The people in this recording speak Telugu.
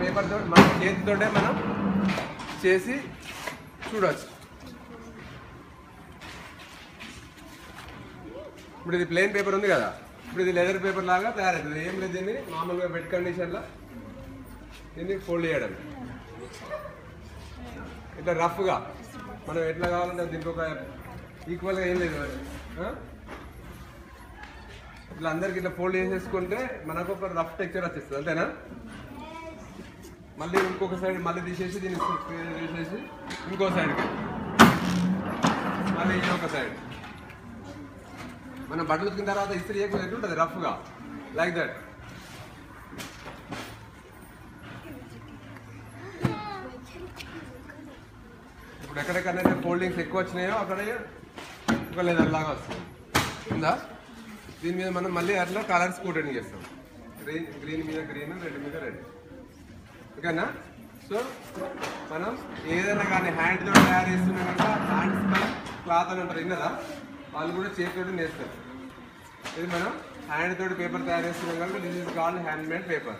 పేపర్ తోటి మన చేతితోటే మనం చేసి చూడవచ్చు. ఇప్పుడు ఇది ప్లెయిన్ పేపర్ ఉంది కదా, ఇప్పుడు ఇది లెదర్ పేపర్ లాగా తయారవుతుంది. ఏం లేదు, దీన్ని మామూలుగా బెడ్ కండిషన్లో దీన్ని ఫోల్డ్ చేయడం ఇట్లా రఫ్గా మనం ఎట్లా కావాలంటే దీనికి ఒక ఈక్వల్గా ఏం లేదు, ఇట్లా అందరికి ఇట్లా ఫోల్డ్ చేసేసుకుంటే మనకు ఒక రఫ్ టెక్చర్ వచ్చేస్తుంది. అంతేనా? మళ్ళీ ఇంకొక సైడ్ మళ్ళీ తీసేసి దీన్ని తీసేసి ఇంకో సైడ్కి మళ్ళీ ఇంకొక సైడ్ మనం బట్టలు ఉతికిన తర్వాత ఇస్త్రీ చేయకుండా ఎట్లుంటుంది రఫ్గా, లైక్ దట్. ఇప్పుడు ఎక్కడెక్కడైతే ఫోల్డింగ్స్ ఎక్కువ వచ్చినాయో అక్కడే ఒక లెదర్ లాగా వస్తుంది ఉందా. దీని మీద మనం మళ్ళీ అట్లా కలర్స్ కోటింగ్ చేస్తాం. గ్రీన్ మీద గ్రీన్, రెడ్ మీద రెడ్. ఓకేనా? సో మనం ఏదైనా కానీ హ్యాండ్తో తయారు చేస్తున్నాం కనుక హ్యాండ్స్ క్లాత్ అని అంటారు, విన్నదా? వాళ్ళు కూడా చేతితోటి నేస్తారు. ఇది మనం హ్యాండ్ తోటి పేపర్ తయారు చేస్తున్నాం కనుక this is called hand made paper.